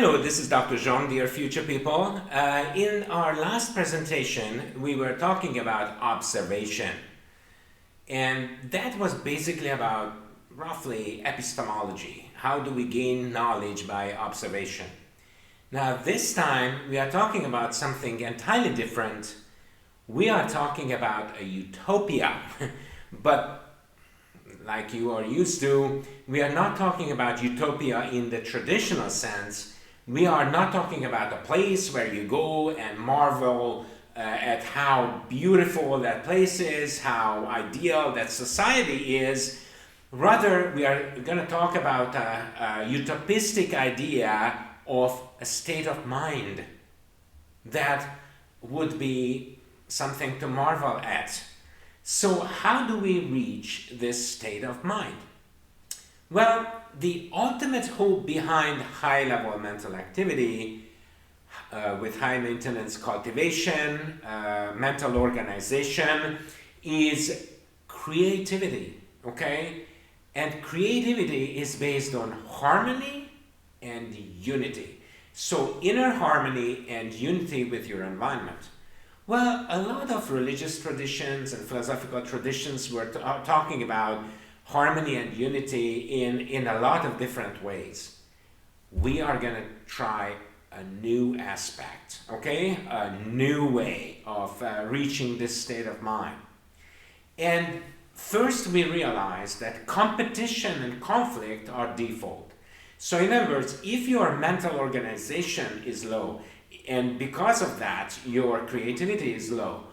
Hello, this is Dr. Zhang, dear future people. In our last presentation, we were talking about observation. And that was basically about roughly epistemology. How do we gain knowledge by observation? Now, this time, we are talking about something entirely different. We are talking about a utopia. But like you are used to, we are not talking about utopia in the traditional sense. We are not talking about a place where you go and marvel at how beautiful that place is, how ideal that society is. Rather, we are going to talk about a utopistic idea of a state of mind that would be something to marvel at. So how do we reach this state of mind? Well, the ultimate hope behind high-level mental activity with high-maintenance cultivation, mental organization, is creativity, okay? And creativity is based on harmony and unity. So inner harmony and unity with your environment. Well, a lot of religious traditions and philosophical traditions were talking about harmony and unity in a lot of different ways. We are going to try a new aspect, okay? A new way of reaching this state of mind. And first we realize that competition and conflict are default. So in other words, if your mental organization is low, and because of that, your creativity is low,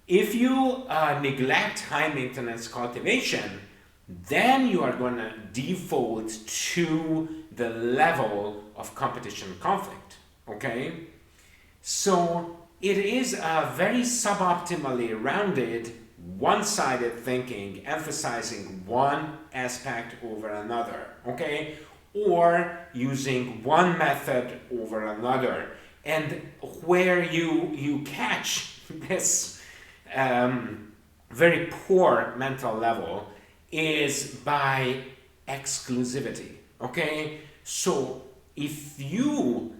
if you neglect high maintenance cultivation, then you are going to default to the level of competition conflict, okay? So it is a very suboptimally rounded, one-sided thinking, emphasizing one aspect over another, okay? Or using one method over another. And where you catch this very poor mental level is by exclusivity, okay? So if you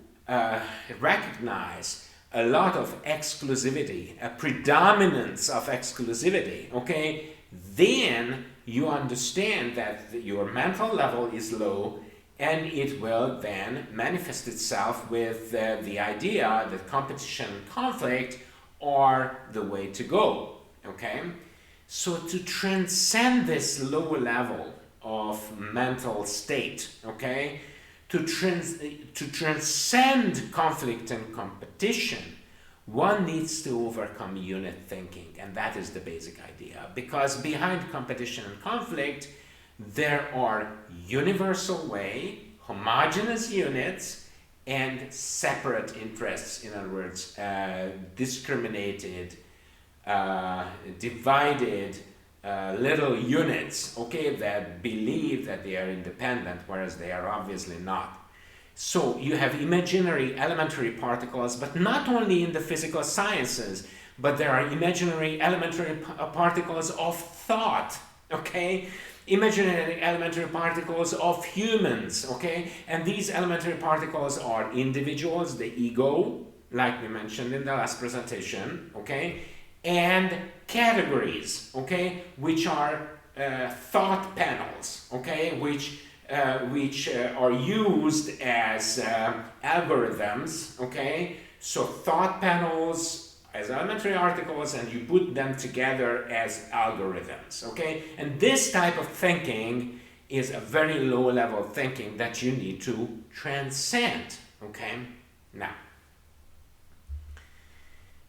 recognize a lot of exclusivity, a predominance of exclusivity, okay, then you understand that your mental level is low, and it will then manifest itself with the idea that competition and conflict are the way to go, okay? So to transcend this lower level of mental state, okay, to transcend conflict and competition, one needs to overcome unit thinking, and that is the basic idea. Because behind competition and conflict, there are universal way, homogeneous units, and separate interests, in other words, discriminated, divided little units, okay, that believe that they are independent, whereas they are obviously not. So you have imaginary elementary particles, but not only in the physical sciences, but there are imaginary elementary particles of thought, okay? Imaginary elementary particles of humans, okay? And these elementary particles are individuals, the ego, like we mentioned in the last presentation, okay? And categories, okay, which are thought panels, okay, which are used as algorithms, okay. So thought panels as elementary articles, and you put them together as algorithms, okay. And this type of thinking is a very low level thinking that you need to transcend, okay. Now,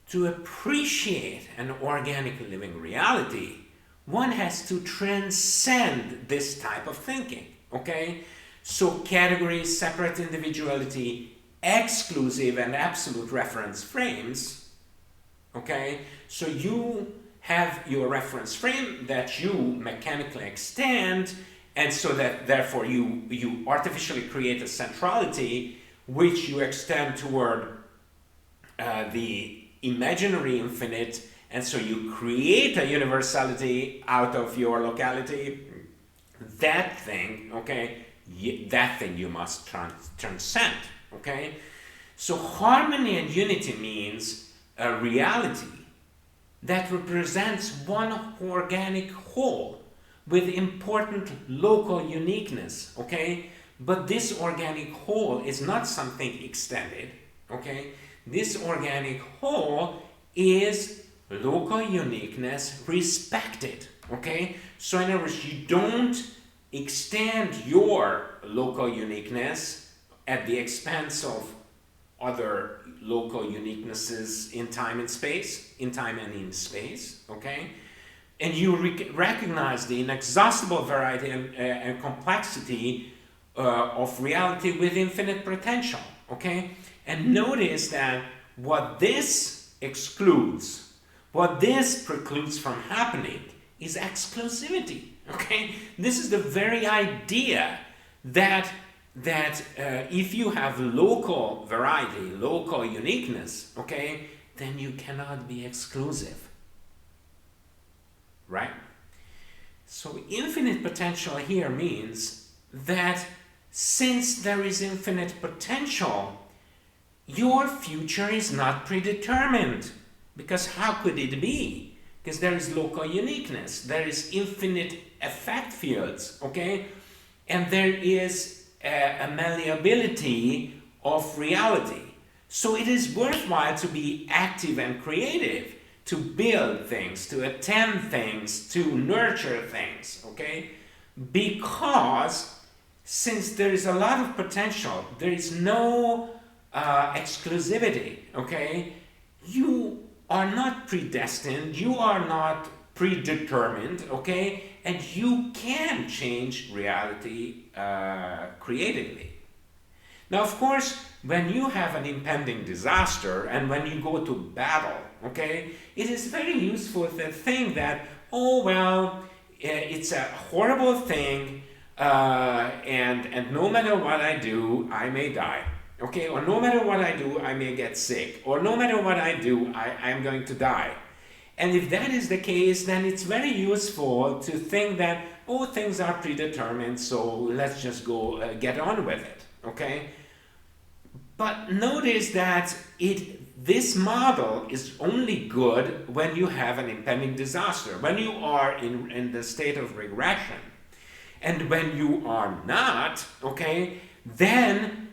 to appreciate an organic living reality, one has to transcend this type of thinking, okay? So categories, separate individuality, exclusive and absolute reference frames, okay? So you have your reference frame that you mechanically extend, and so that therefore you artificially create a centrality which you extend toward the imaginary infinite, and so you create a universality out of your locality. That thing, okay, that thing you must transcend, okay? So harmony and unity means a reality that represents one organic whole with important local uniqueness, okay? But this organic whole is not something extended, okay? This organic whole is local uniqueness respected, okay? So in other words, you don't extend your local uniqueness at the expense of other local uniquenesses in time and space, in time and in space, okay? And you recognize the inexhaustible variety and complexity of reality with infinite potential, okay? And notice that what this excludes, what this precludes from happening is exclusivity, okay? This is the very idea that if you have local variety, local uniqueness, okay, then you cannot be exclusive, right? So infinite potential here means that since there is infinite potential, your future is not predetermined. Because how could it be? Because there is local uniqueness, there is infinite effect fields, okay? And there is a malleability of reality. So it is worthwhile to be active and creative, to build things, to attend things, to nurture things, okay? Because since there is a lot of potential, there is no exclusivity, okay? You are not predestined, you are not predetermined, okay? And you can change reality creatively. Now, of course, when you have an impending disaster and when you go to battle, okay, it is very useful to think that, oh, well, it's a horrible thing, and no matter what I do, I may die. Okay, or no matter what I do, I may get sick, or no matter what I do, I'm going to die. And if that is the case, then it's very useful to think that, oh, things are predetermined, so let's just go get on with it, okay? But notice that this model is only good when you have an impending disaster, when you are in the state of regression. And when you are not, okay, then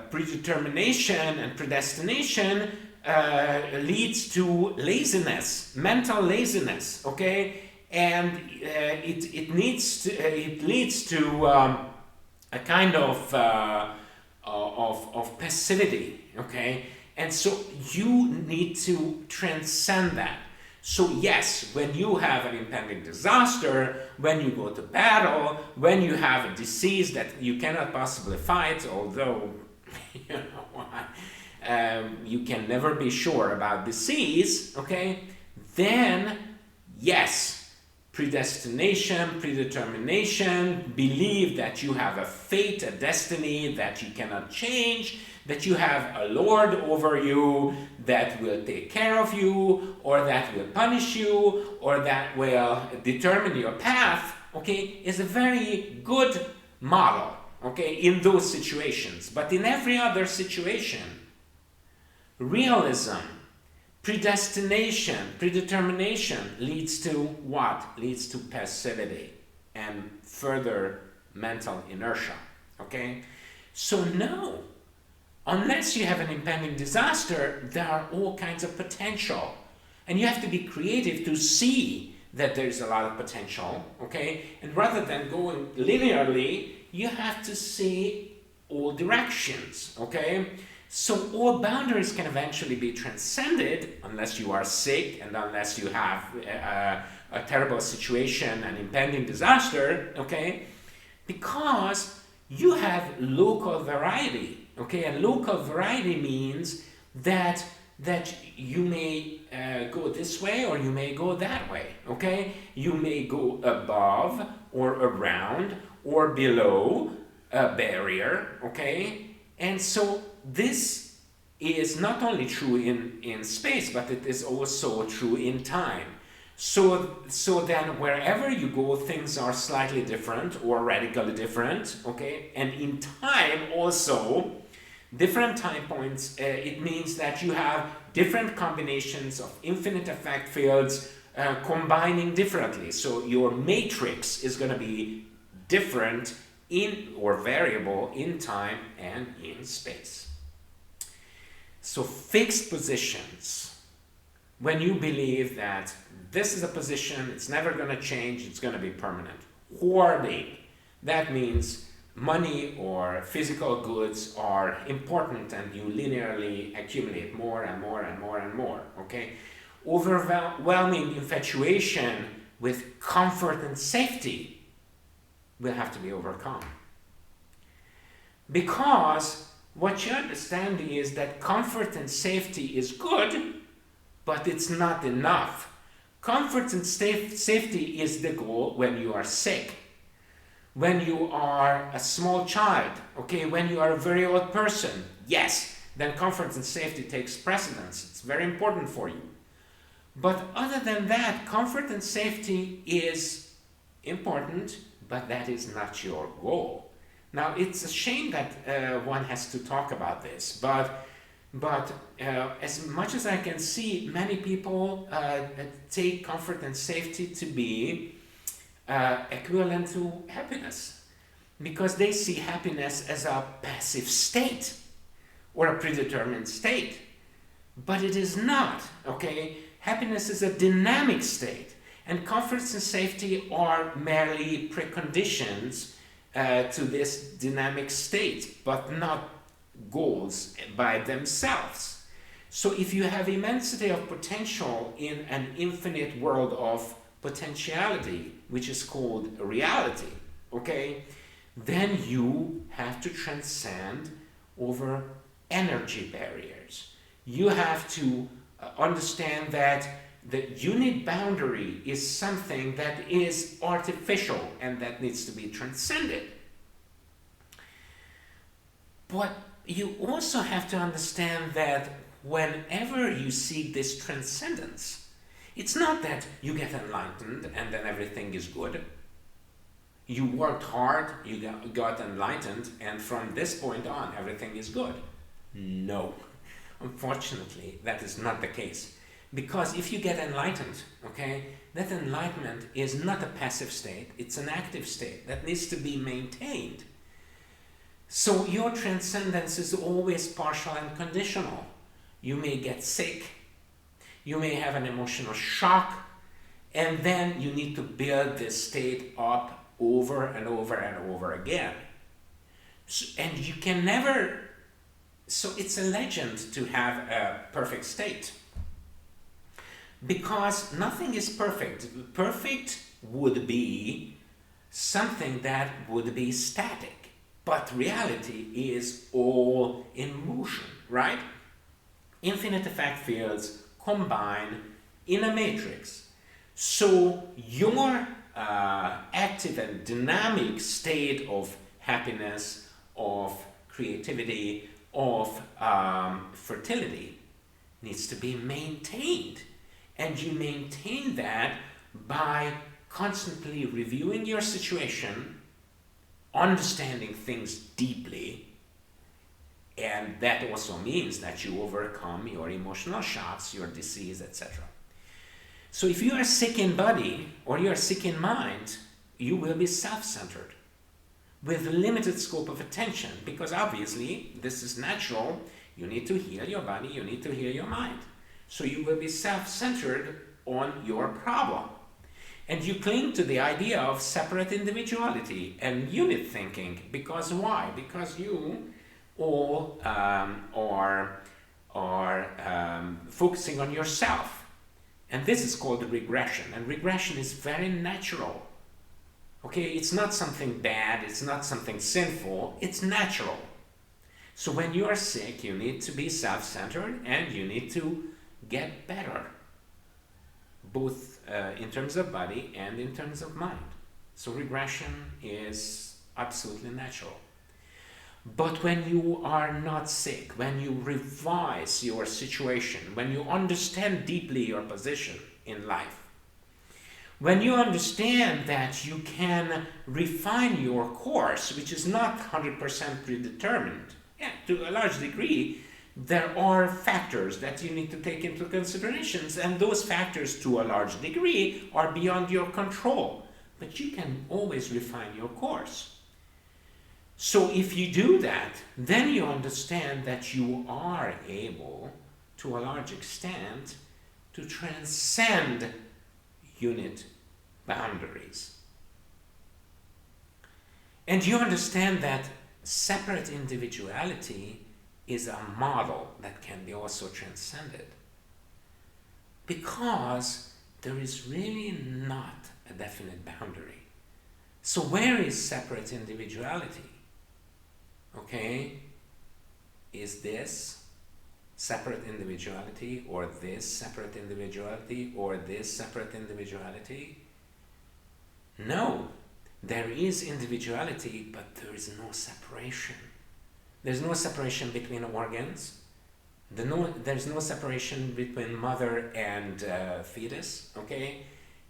predetermination and predestination leads to laziness, mental laziness, okay, and it leads to a kind of passivity, okay, and so you need to transcend that. So yes, when you have an impending disaster, when you go to battle, when you have a disease that you cannot possibly fight, although you can never be sure about disease, okay, then yes, predestination, predetermination, believe that you have a fate, a destiny that you cannot change, that you have a Lord over you that will take care of you, or that will punish you, or that will determine your path, okay, is a very good model, okay, in those situations. But in every other situation, realism, predestination, predetermination leads to what? Leads to passivity and further mental inertia, okay? So no, unless you have an impending disaster, there are all kinds of potential. And you have to be creative to see that there's a lot of potential, okay? And rather than going linearly, you have to see all directions, okay? So all boundaries can eventually be transcended unless you are sick and unless you have a terrible situation, an impending disaster, okay? Because you have local variety, okay? And local variety means that you may go this way or you may go that way, okay? You may go above or around or below a barrier, okay? And so this is not only true in space, but it is also true in time. So then wherever you go, things are slightly different or radically different, okay? And in time also, Different time points, it means that you have different combinations of infinite effect fields combining differently. So your matrix is going to be different in or variable in time and in space. So fixed positions, when you believe that this is a position, it's never going to change, it's going to be permanent. Hoarding, that means money or physical goods are important and you linearly accumulate more and more and more and more, okay? Overwhelming infatuation with comfort and safety will have to be overcome. Because what you understand is that comfort and safety is good, but it's not enough. Comfort and safety is the goal when you are sick, when you are a small child, okay, when you are a very old person, yes, then comfort and safety takes precedence. It's very important for you. But other than that, comfort and safety is important, but that is not your goal. Now, it's a shame that one has to talk about this, but as much as I can see, many people take comfort and safety to be equivalent to happiness, because they see happiness as a passive state or a predetermined state. But it is not, okay? Happiness is a dynamic state, and comfort and safety are merely preconditions to this dynamic state, but not goals by themselves. So if you have immensity of potential in an infinite world of potentiality, which is called reality, okay, then you have to transcend over energy barriers. You have to understand that the unit boundary is something that is artificial and that needs to be transcended. But you also have to understand that whenever you seek this transcendence, it's not that you get enlightened and then everything is good. You worked hard, you got enlightened, and from this point on, everything is good. No. Unfortunately, that is not the case. Because if you get enlightened, okay, that enlightenment is not a passive state, it's an active state that needs to be maintained. So your transcendence is always partial and conditional. You may get sick, you may have an emotional shock, and then you need to build this state up over and over and over again. And you can never, so it's a legend to have a perfect state. Because nothing is perfect. Perfect would be something that would be static. But reality is all in motion, right? Infinite effect fields combine in a matrix. So your active and dynamic state of happiness, of creativity, of fertility needs to be maintained. And you maintain that by constantly reviewing your situation, understanding things deeply, and that also means that you overcome your emotional shocks, your disease, etc. So if you are sick in body or you are sick in mind, you will be self-centered with limited scope of attention, because obviously this is natural. You need to heal your body, you need to heal your mind. So you will be self-centered on your problem. And you cling to the idea of separate individuality and unit thinking. Because why? Because you all are focusing on yourself. And this is called regression. And regression is very natural. Okay, it's not something bad, it's not something sinful, it's natural. So when you are sick, you need to be self-centered and you need to get better, both in terms of body and in terms of mind. So regression is absolutely natural. But when you are not sick, when you revise your situation, when you understand deeply your position in life, when you understand that you can refine your course, which is not 100% predetermined, yeah, to a large degree, there are factors that you need to take into considerations, and those factors to a large degree are beyond your control. But you can always refine your course. So if you do that, then you understand that you are able, to a large extent, to transcend unit boundaries. And you understand that separate individuality is a model that can be also transcended, because there is really not a definite boundary. So where is separate individuality? Okay, is this separate individuality, or this separate individuality, or this separate individuality? No, there is individuality, but there is no separation. There's no separation between organs. There's no separation between mother and fetus, okay?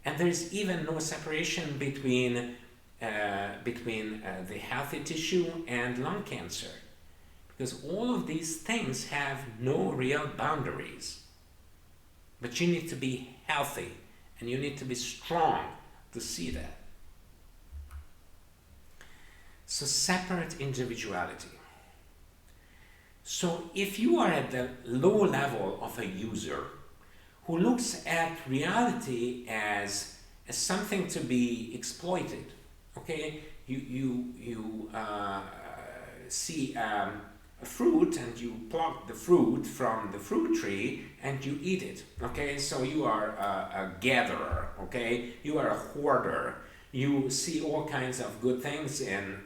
And there's even no separation between the healthy tissue and lung cancer, because all of these things have no real boundaries. But you need to be healthy and you need to be strong to see that. So separate individuality. So if you are at the low level of a user who looks at reality as something to be exploited, okay, you see a fruit and you pluck the fruit from the fruit tree and you eat it, okay, so you are a gatherer, okay, you are a hoarder. You see all kinds of good things in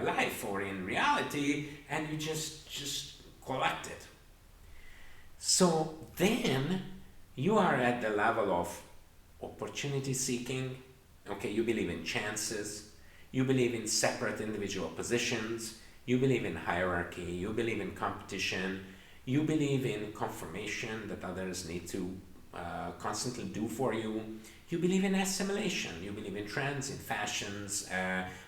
life or in reality, and you just collect it. So then you are at the level of opportunity seeking. Okay, you believe in chances, you believe in separate individual positions, you believe in hierarchy, you believe in competition, you believe in confirmation that others need to constantly do for you. You believe in assimilation, you believe in trends, in fashions,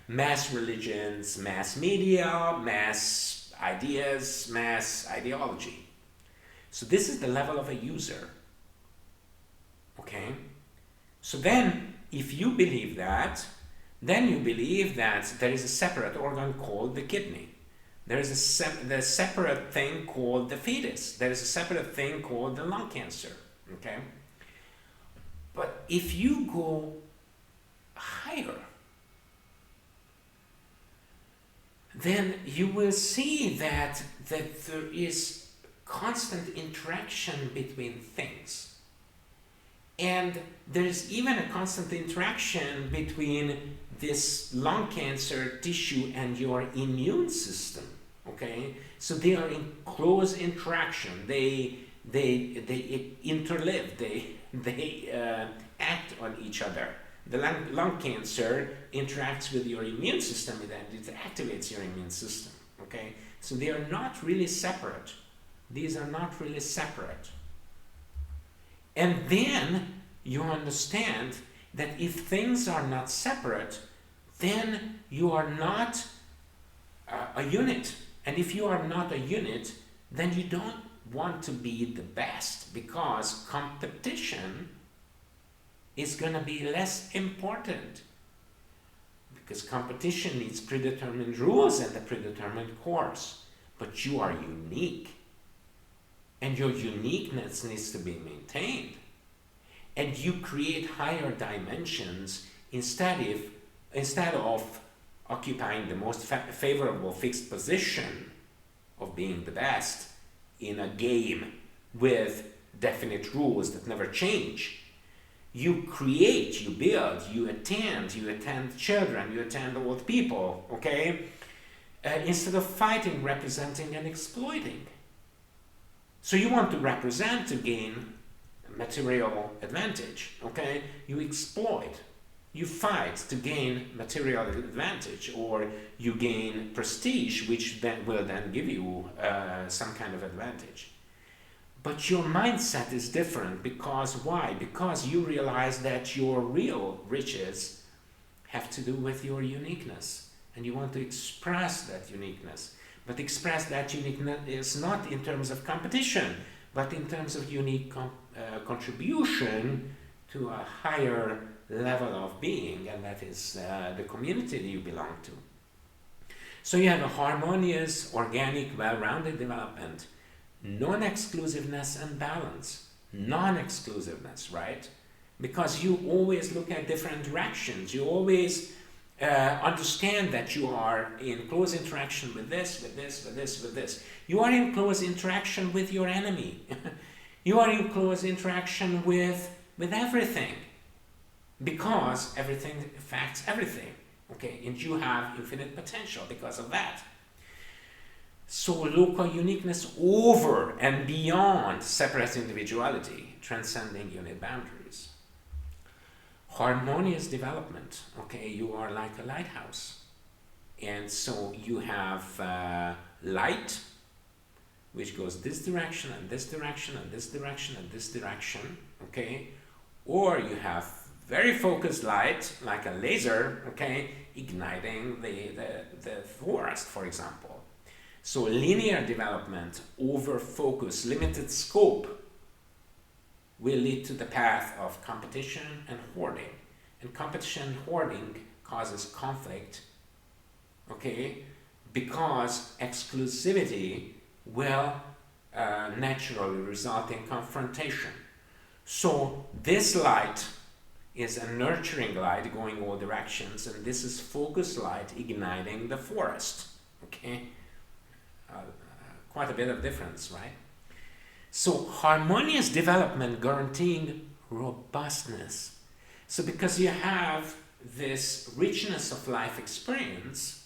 mass religions, mass media, mass ideas, mass ideology. So this is the level of a user. Okay? So then, if you believe that, then you believe that there is a separate organ called the kidney. There is a separate thing called the fetus. There is a separate thing called the lung cancer. Okay? But if you go higher, then you will see that there is constant interaction between things. And there's even a constant interaction between this lung cancer tissue and your immune system. Okay? So they are in close interaction. They interlive. They act on each other. The lung cancer interacts with your immune system and it activates your immune system. Okay? So they are not really separate. These are not really separate. And then you understand that if things are not separate, then you are not a unit. And if you are not a unit, then you don't want to be the best, because competition is going to be less important, because competition needs predetermined rules and a predetermined course. But you are unique, and your uniqueness needs to be maintained, and you create higher dimensions instead of occupying the most favorable fixed position of being the best in a game with definite rules that never change. You create, you build, you attend children, you attend old people, okay? Instead of fighting, representing, and exploiting. So you want to represent to gain material advantage, okay? You exploit. You fight to gain material advantage, or you gain prestige, which then will then give you some kind of advantage. But your mindset is different, because why? Because you realize that your real riches have to do with your uniqueness, and you want to express that uniqueness. but express that uniqueness not in terms of competition, but in terms of unique contribution to a higher level of being, and that is the community that you belong to. So you have a harmonious, organic, well-rounded development, non-exclusiveness and balance. Non-exclusiveness, right? Because you always look at different directions. You always understand that you are in close interaction with this, with this, with this, with this. You are in close interaction with your enemy. You are in close interaction with everything. Because everything affects everything. Okay, and you have infinite potential because of that. So local uniqueness over and beyond separate individuality, transcending unit boundaries. Harmonious development. Okay, you are like a lighthouse. And so you have light, which goes this direction and this direction and this direction and this direction. Okay, or you have very focused light, like a laser, okay, igniting the forest, for example. So linear development over focus, limited scope, will lead to the path of competition and hoarding. And competition and hoarding causes conflict, okay, because exclusivity will naturally result in confrontation. So this light is a nurturing light going all directions, and this is focused light igniting the forest. Okay, quite a bit of difference, right? So harmonious development guaranteeing robustness. So because you have this richness of life experience,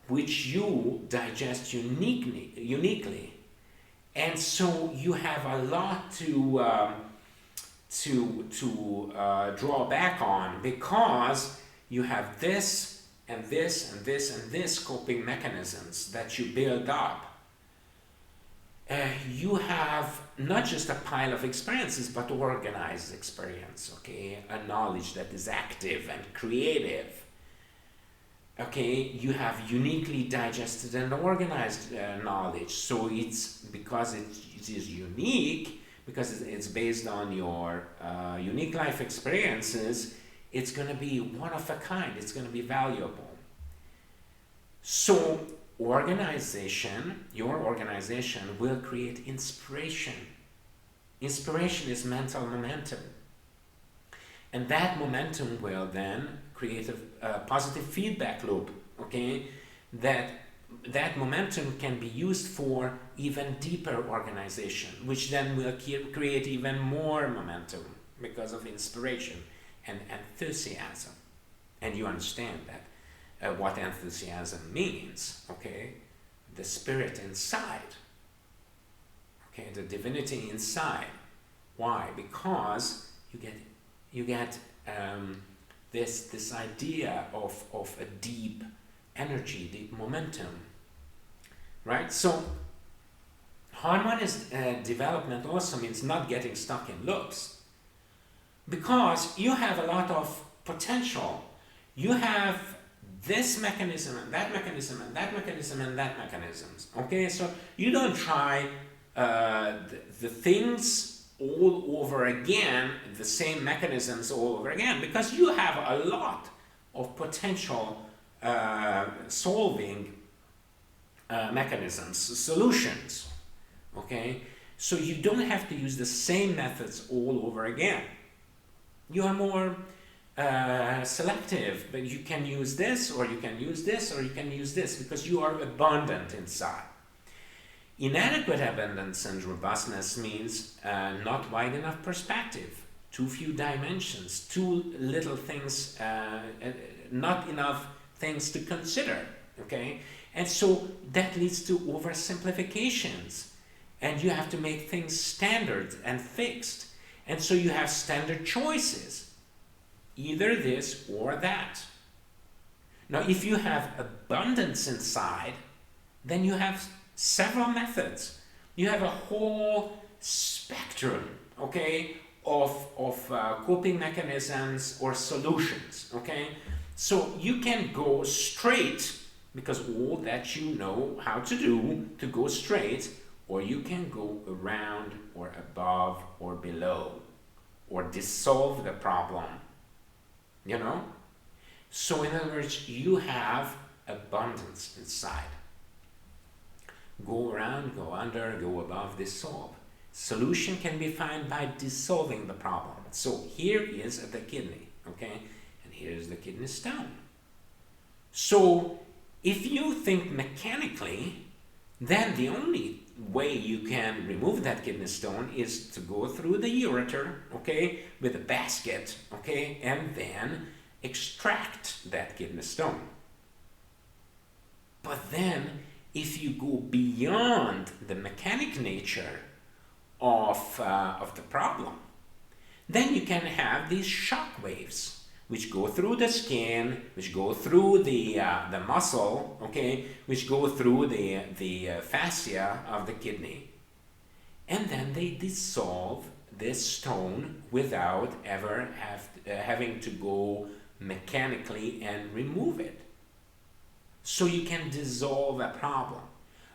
which you digest uniquely, and so you have a lot to draw back on, because you have this and this and this and this coping mechanisms that you build up. You have not just a pile of experiences, but organized experience, okay? A knowledge that is active and creative. Okay, you have uniquely digested and organized knowledge. So it's because it is unique, because it's based on your unique life experiences, it's going to be one of a kind, it's going to be valuable. So your organization will create inspiration. Inspiration is mental momentum. And that momentum will then create a positive feedback loop, okay? That momentum can be used for even deeper organization, which then will create even more momentum because of inspiration and enthusiasm. And you understand that what enthusiasm means, okay? The spirit inside, okay? The divinity inside. Why? Because you get this idea of a deep energy, deep momentum, right? So harmonious development also means not getting stuck in loops, because you have a lot of potential. You have this mechanism and that mechanism and that mechanism and that mechanisms, okay? So you don't try the things all over again, the same mechanisms all over again, because you have a lot of potential solving mechanisms, solutions, okay? So you don't have to use the same methods all over again. You are more selective, but you can use this, or you can use this, or you can use this, because you are abundant inside. Inadequate abundance and robustness means not wide enough perspective, too few dimensions, too little things, not enough things to consider, okay? And so that leads to oversimplifications, and you have to make things standard and fixed. And so you have standard choices, either this or that. Now, if you have abundance inside, then you have several methods. You have a whole spectrum, okay, of coping mechanisms or solutions, okay? So you can go straight because all that you know how to do to go straight, or you can go around or above or below or dissolve the problem, you know? So in other words, you have abundance inside. Go around, go under, go above, dissolve. Solution can be found by dissolving the problem. So here is the kidney, okay? And here's the kidney stone. So if you think mechanically, then the only way you can remove that kidney stone is to go through the ureter, okay, with a basket, okay, and then extract that kidney stone. But then, if you go beyond the mechanic nature of the problem, then you can have these shock waves which go through the skin, which go through the muscle, okay, which go through the fascia of the kidney, and then they dissolve this stone without ever having to go mechanically and remove it. So you can dissolve a problem.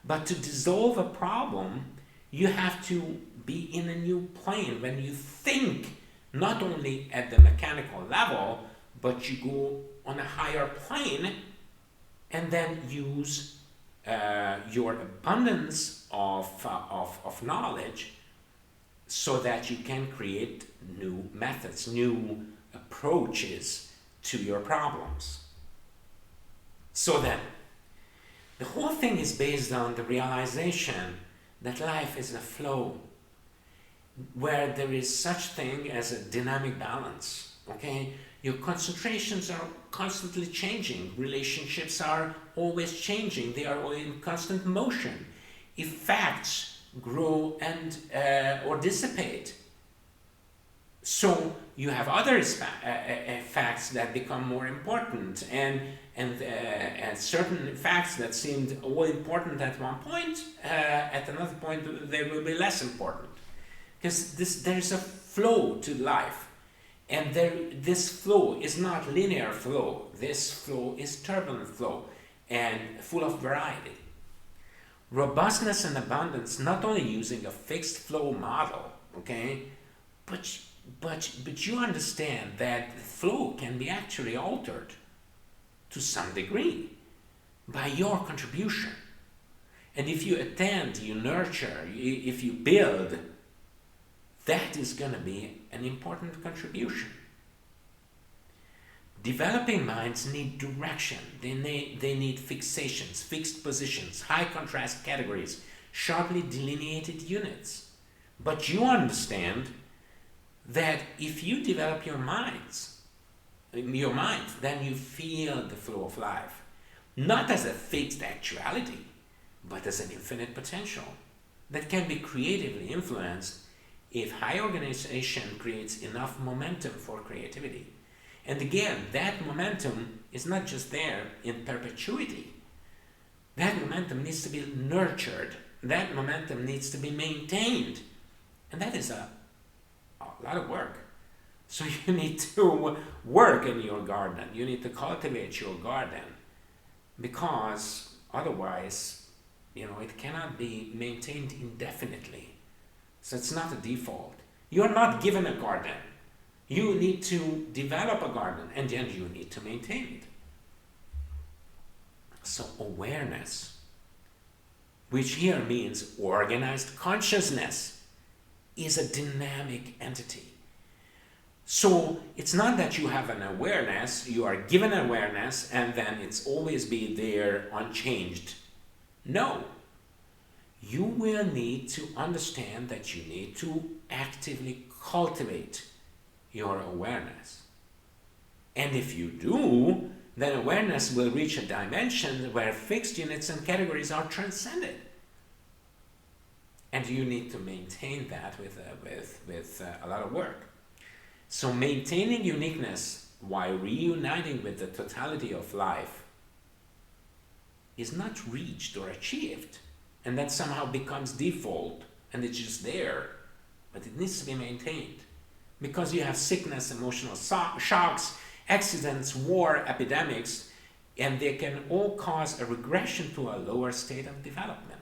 But to dissolve a problem, you have to be in a new plane. When you think not only at the mechanical level, but you go on a higher plane and then use your abundance of knowledge so that you can create new methods, new approaches to your problems. So then, the whole thing is based on the realization that life is a flow where there is such thing as a dynamic balance, okay? Your concentrations are constantly changing. Relationships are always changing. They are in constant motion. If facts grow and or dissipate, so you have other facts that become more important, and certain facts that seemed all important at one point, at another point they will be less important. Because there's a flow to life, and this flow is not linear flow. This flow is turbulent flow and full of variety. Robustness and abundance, not only using a fixed flow model, okay, but you understand that the flow can be actually altered to some degree by your contribution. And if you attend, you nurture, if you build, that is going to be an important contribution. Developing minds need direction. They need fixations, fixed positions, high contrast categories, sharply delineated units. But you understand that if you develop your mind, then you feel the flow of life, not as a fixed actuality, but as an infinite potential that can be creatively influenced if high organization creates enough momentum for creativity. And again, that momentum is not just there in perpetuity. That momentum needs to be nurtured. That momentum needs to be maintained. And that is a lot of work. So you need to work in your garden. You need to cultivate your garden, because otherwise, it cannot be maintained indefinitely. So it's not a default. You're not given a garden. You need to develop a garden, and then you need to maintain it. So awareness, which here means organized consciousness, is a dynamic entity. So it's not that you have an awareness, you are given awareness, and then it's always be there unchanged. No. You will need to understand that you need to actively cultivate your awareness. And if you do, then awareness will reach a dimension where fixed units and categories are transcended. And you need to maintain that with a lot of work. So maintaining uniqueness while reuniting with the totality of life is not reached or achieved, and that somehow becomes default, and it's just there, but it needs to be maintained. Because you have sickness, emotional shocks, accidents, war, epidemics, And they can all cause a regression to a lower state of development.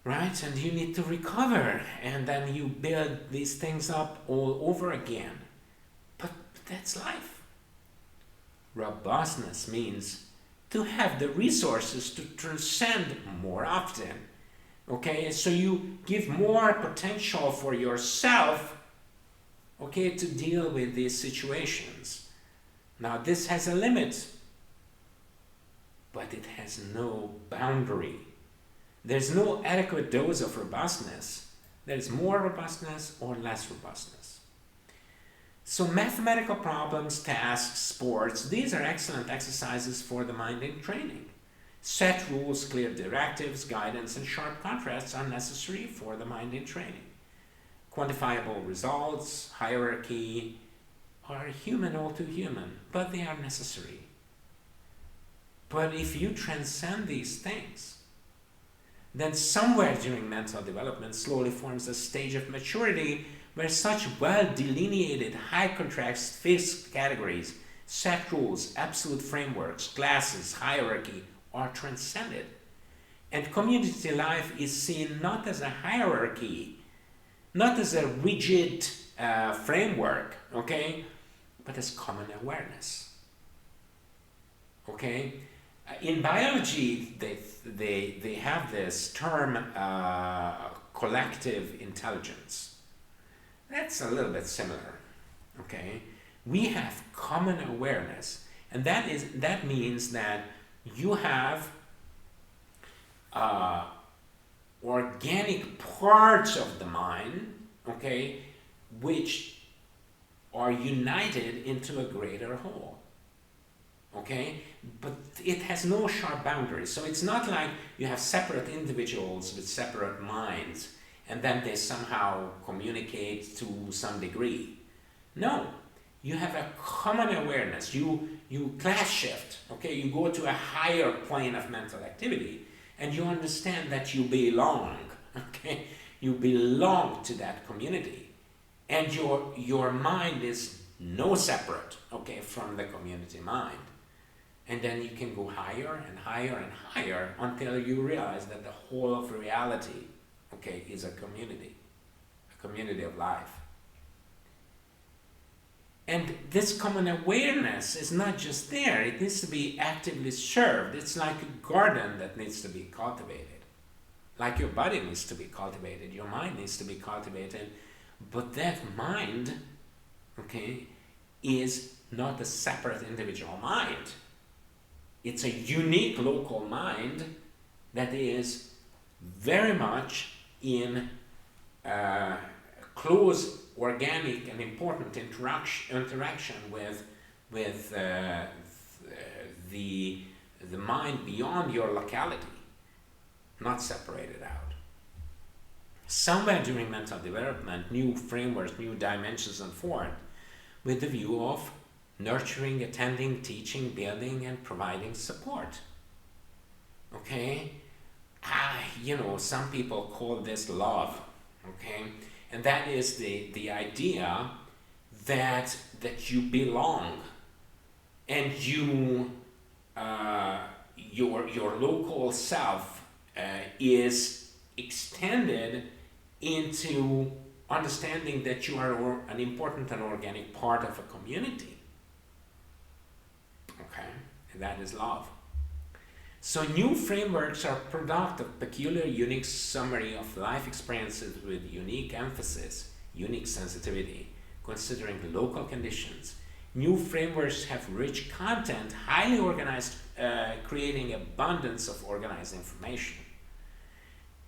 Right? And you need to recover, and then you build these things up all over again. But that's life. Robustness means to have the resources to transcend more often. Okay, so you give more potential for yourself, okay, to deal with these situations. Now, this has a limit, but it has no boundary. There's no adequate dose of robustness. There's more robustness or less robustness. So mathematical problems, tasks, sports, these are excellent exercises for the mind in training. Set rules, clear directives, guidance, and sharp contrasts are necessary for the mind in training. Quantifiable results, hierarchy, are human all too human, but they are necessary. But if you transcend these things, then somewhere during mental development slowly forms a stage of maturity where such well-delineated, high-contrast fixed categories, set rules, absolute frameworks, classes, hierarchy are transcended. And community life is seen not as a hierarchy, not as a rigid framework, okay, but as common awareness. Okay? In biology, they have this term collective intelligence. That's a little bit similar. Okay, we have common awareness, and that means that you have organic parts of the mind, okay, which are united into a greater whole. Okay, but it has no sharp boundaries. So it's not like you have separate individuals with separate minds and then they somehow communicate to some degree. No, you have a common awareness. You class shift. Okay, you go to a higher plane of mental activity and you understand that you belong. Okay, you belong to that community, and your mind is no separate, okay, from the community mind. And then you can go higher and higher and higher until you realize that the whole of reality, okay, is a community of life. And this common awareness is not just there, it needs to be actively served. It's like a garden that needs to be cultivated. Like your body needs to be cultivated, your mind needs to be cultivated, but that mind, okay, is not a separate individual mind. It's a unique local mind that is very much in close, organic, and important interaction with the mind beyond your locality, not separated out. Somewhere during mental development, new frameworks, new dimensions unfold with the view of nurturing, attending, teaching, building, and providing support. Okay? Some people call this love. Okay? And that is the idea that you belong, and you your local self is extended into understanding that you are an important and organic part of a community. Okay, and that is love. So new frameworks are product of peculiar, unique summary of life experiences with unique emphasis, unique sensitivity, considering local conditions. New frameworks have rich content, highly organized, creating abundance of organized information.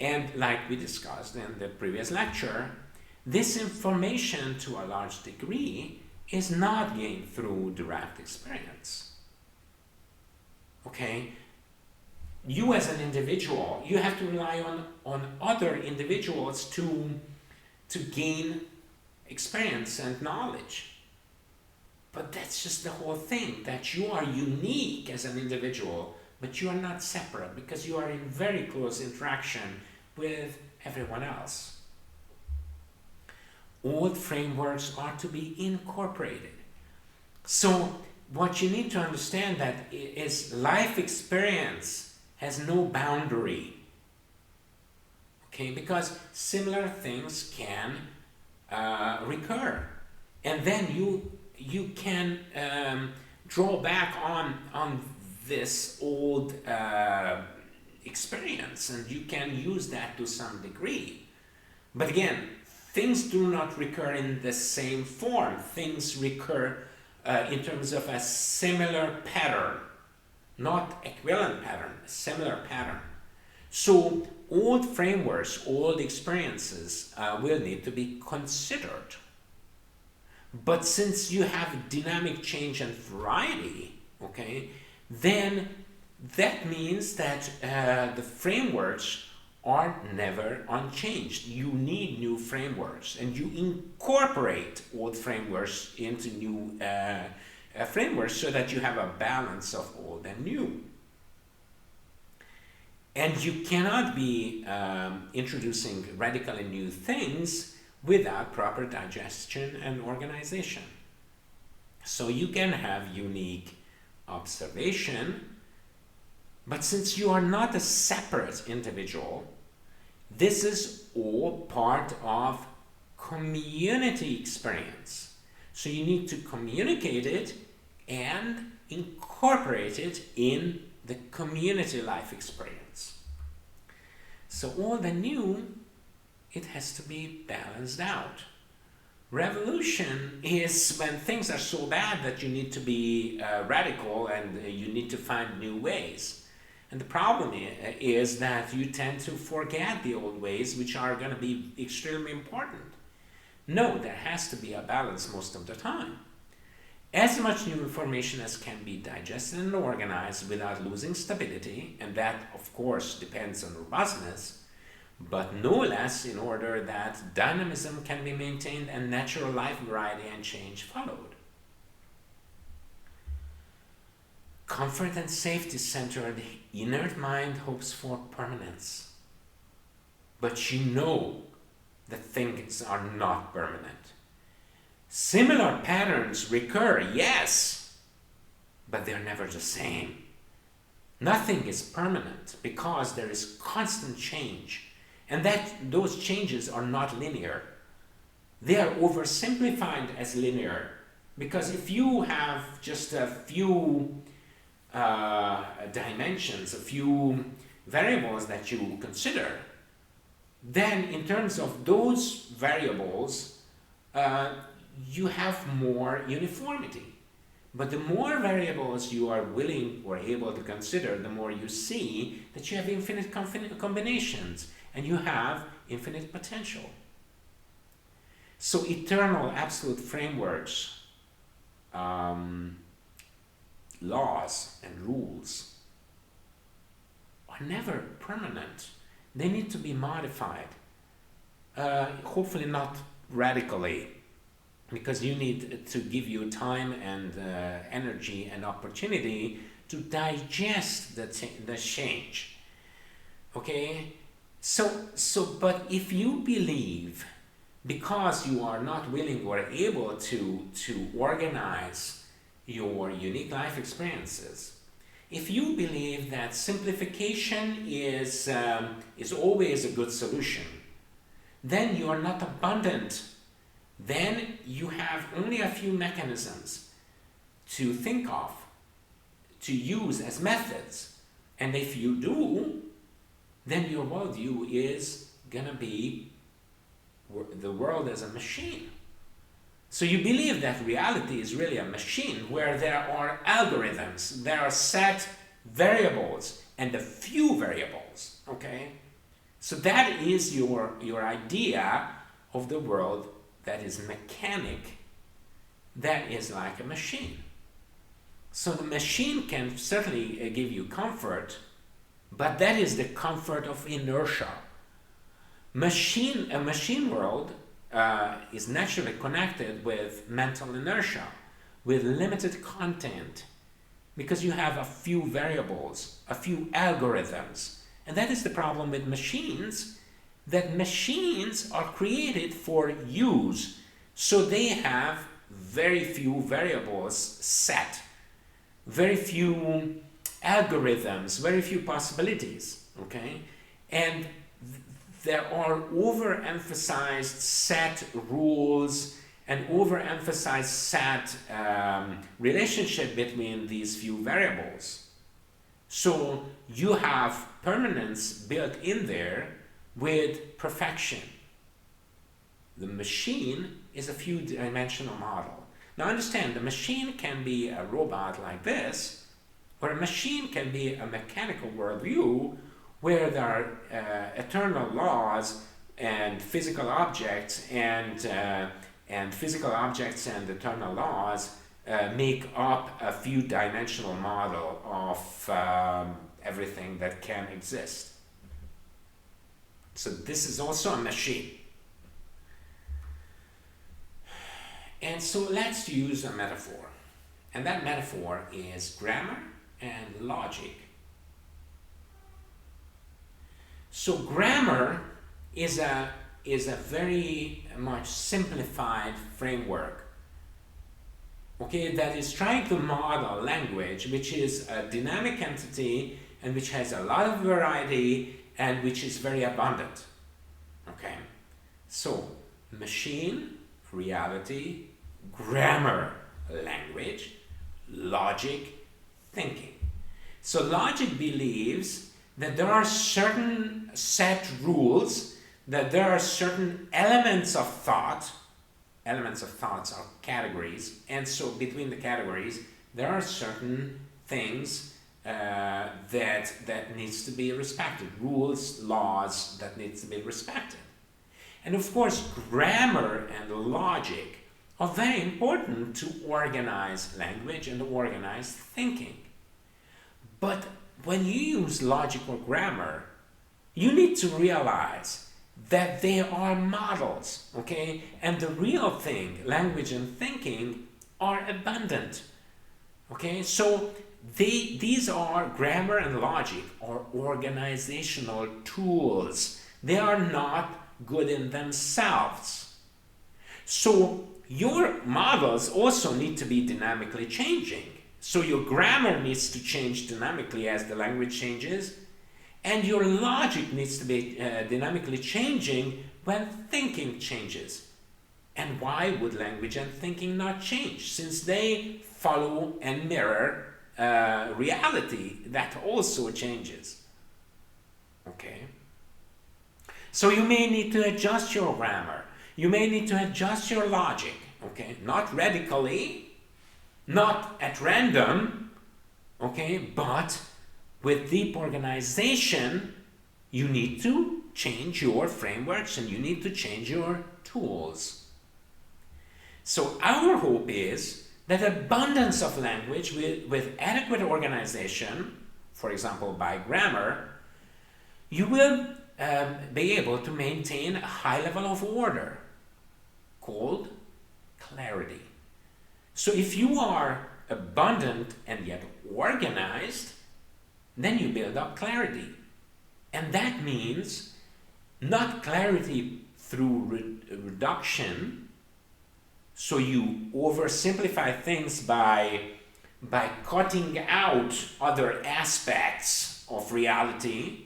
And like we discussed in the previous lecture, this information to a large degree is not gained through direct experience. Okay? You as an individual, you have to rely on other individuals to gain experience and knowledge. But that's just the whole thing, that you are unique as an individual, but you are not separate because you are in very close interaction with everyone else. Old frameworks are to be incorporated. So what you need to understand that is life experience has no boundary. Okay, because similar things can recur, and then you can draw back on this old experience, and you can use that to some degree. But again, things do not recur in the same form. Things recur in terms of a similar pattern, not equivalent pattern, a similar pattern. So old frameworks, old experiences will need to be considered. But since you have dynamic change and variety, okay, then that means that the frameworks are never unchanged. You need new frameworks, and you incorporate old frameworks into new frameworks so that you have a balance of old and new. And you cannot be introducing radically new things without proper digestion and organization. So you can have unique observation, but since you are not a separate individual, this is all part of community experience. So you need to communicate it and incorporate it in the community life experience. So all the new, it has to be balanced out. Revolution is when things are so bad that you need to be radical and you need to find new ways. And the problem is that you tend to forget the old ways, which are going to be extremely important. No, there has to be a balance most of the time. As much new information as can be digested and organized without losing stability, and that of course depends on robustness, but no less in order that dynamism can be maintained and natural life variety and change followed. Comfort and safety-centered inert mind hopes for permanence. But you know that things are not permanent. Similar patterns recur, yes, but they're never the same. Nothing is permanent because there is constant change, and that those changes are not linear. They are oversimplified as linear because if you have just a few dimensions, a few variables that you consider, then in terms of those variables, you have more uniformity. But the more variables you are willing or able to consider, the more you see that you have infinite combinations and you have infinite potential. So eternal absolute frameworks, laws and rules are never permanent. They need to be modified, hopefully not radically, because you need to give you time and energy and opportunity to digest the change. Okay? But if you believe, because you are not willing or able to organize your unique life experiences, if you believe that simplification is always a good solution, then you are not abundant. Then you have only a few mechanisms to think of, to use as methods. And if you do, then your worldview is gonna be the world as a machine. So you believe that reality is really a machine where there are algorithms, there are set variables and a few variables, okay? So that is your idea of the world that is mechanic, that is like a machine. So the machine can certainly give you comfort, but that is the comfort of inertia. A machine world is naturally connected with mental inertia, with limited content, because you have a few variables, a few algorithms. And that is the problem with machines, that machines are created for use, so they have very few variables set. very few algorithms, very few possibilities, okay? And there are overemphasized set rules and overemphasized set relationship between these few variables. So you have permanence built in there with perfection. The machine is a few-dimensional model. Now understand, the machine can be a robot like this, or a machine can be a mechanical worldview where there are eternal laws and physical objects, and physical objects and eternal laws make up a few-dimensional model of everything that can exist. So this is also a machine. And so let's use a metaphor. And that metaphor is grammar and logic. So grammar is a very much simplified framework, okay, that is trying to model language, which is a dynamic entity and which has a lot of variety and which is very abundant. Okay, so machine, reality, grammar, language, logic, thinking. So logic believes that there are certain set rules, that there are certain elements of thought. Elements of thoughts are categories, and so between the categories there are certain things that needs to be respected, rules, laws that needs to be respected. And of course, grammar and logic are very important to organize language and organize thinking. But when you use logic or grammar, you need to realize that they are models, okay? And the real thing, language and thinking, are abundant, okay? So these are, grammar and logic are organizational tools. They are not good in themselves. So your models also need to be dynamically changing. So your grammar needs to change dynamically as the language changes, and your logic needs to be dynamically changing when thinking changes. And why would language and thinking not change, since they follow and mirror reality that also changes? Okay. So you may need to adjust your grammar. You may need to adjust your logic, okay? Not radically, not at random, okay? But with deep organization, you need to change your frameworks and you need to change your tools. So our hope is that abundance of language with adequate organization, for example by grammar, you will be able to maintain a high level of order called clarity. So if you are abundant and yet organized, then you build up clarity. And that means not clarity through reduction, so you oversimplify things by cutting out other aspects of reality,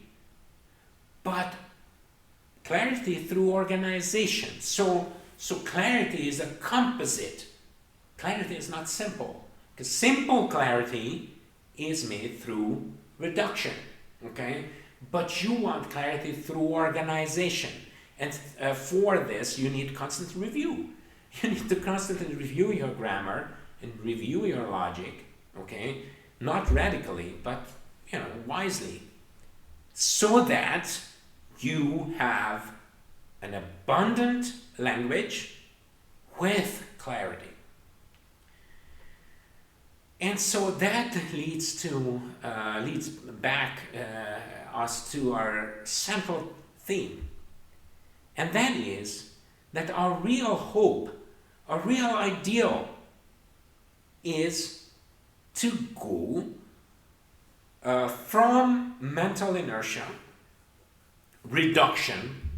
but clarity through organization. So clarity is a composite. Clarity is not simple, because simple clarity is made through reduction, okay? But you want clarity through organization, and for this you need constant review. You need to constantly review your grammar and review your logic, okay? Not radically, but wisely, so that you have an abundant language with clarity. And so that leads back us to our central theme, and that is that our real hope, our real ideal, is to go from mental inertia, reduction,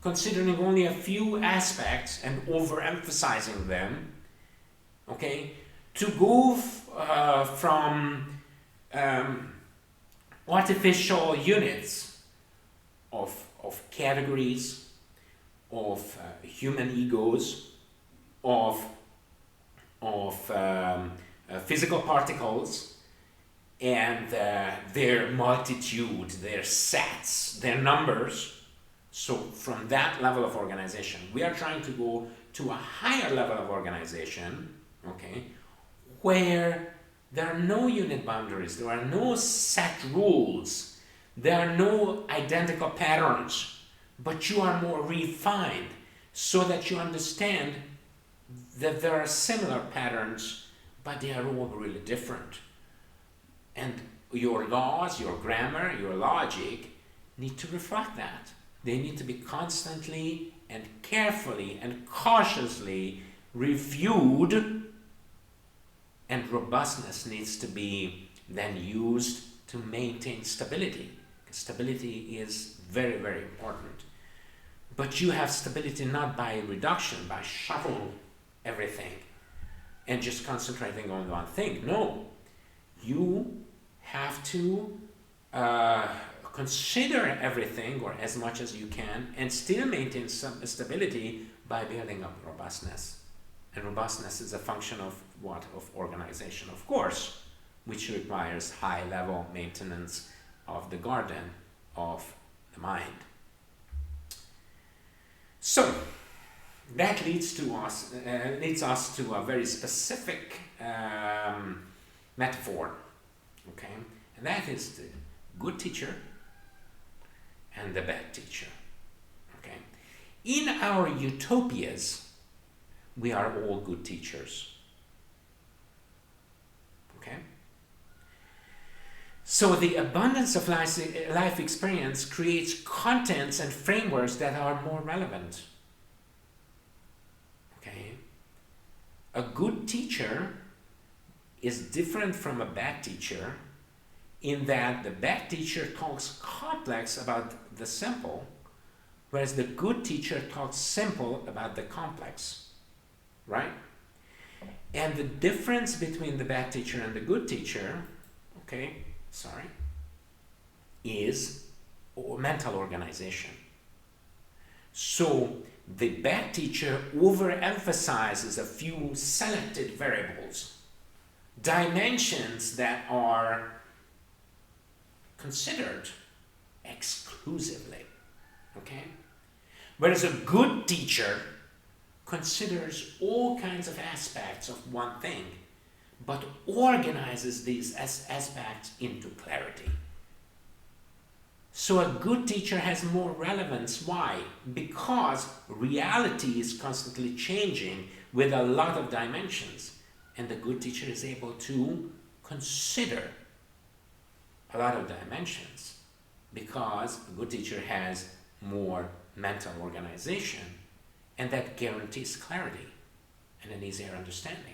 considering only a few aspects and overemphasizing them, okay, to go from artificial units of categories, of human egos, of physical particles, and their multitude, their sets, their numbers. So from that level of organization, we are trying to go to a higher level of organization, okay, where there are no unit boundaries, there are no set rules, there are no identical patterns, but you are more refined so that you understand that there are similar patterns, but they are all really different. And your laws, your grammar, your logic need to reflect that. They need to be constantly and carefully and cautiously reviewed, and robustness needs to be then used to maintain stability. Stability is very, very important. But you have stability not by reduction, by shuffling everything and just concentrating on one thing. No, you have to consider everything, or as much as you can, and still maintain some stability by building up robustness. And robustness is a function of what? Of organization, of course, which requires high-level maintenance of the garden of the mind. So that leads us to a very specific metaphor, okay, and that is the good teacher and the bad teacher. Okay, in our utopias, we are all good teachers. Okay, so the abundance of life experience creates contents and frameworks that are more relevant. Okay, a good teacher is different from a bad teacher in that the bad teacher talks complex about the simple, whereas the good teacher talks simple about the complex, right? And the difference between the bad teacher and the good teacher, is mental organization. So the bad teacher overemphasizes a few selected variables, dimensions that are considered exclusively, okay? Whereas a good teacher considers all kinds of aspects of one thing, but organizes these aspects into clarity. So a good teacher has more relevance. Why? Because reality is constantly changing with a lot of dimensions, and the good teacher is able to consider a lot of dimensions because a good teacher has more mental organization, and that guarantees clarity and an easier understanding.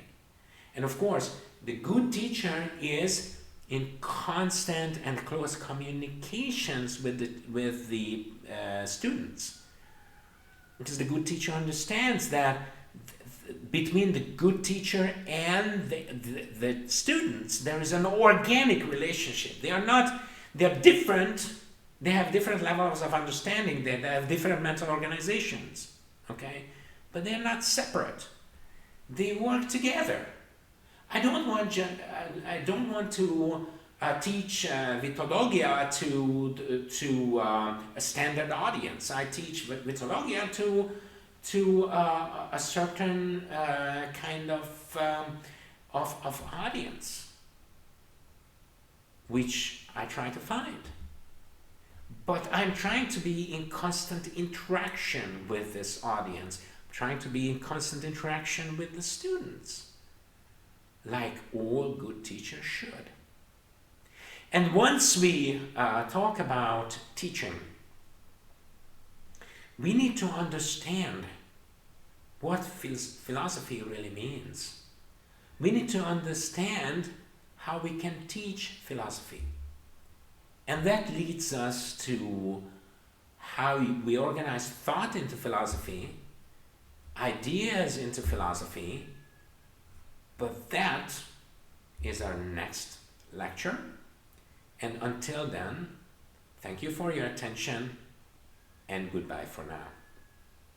And of course, the good teacher is in constant and close communications with the students, because the good teacher understands that between the good teacher and the students there is an organic relationship. They're different, they have different levels of understanding, they have different mental organizations, okay, but they're not separate, they work together. I don't want to teach Vitologia to a standard audience. I teach Vitologia to a certain kind of audience, which I try to find. But I'm trying to be in constant interaction with this audience, trying to be in constant interaction with the students, like all good teachers should. And once we talk about teaching, we need to understand what philosophy really means. We need to understand how we can teach philosophy. And that leads us to how we organize thought into philosophy, ideas into philosophy, But that is our next lecture. And until then, thank you for your attention and goodbye for now.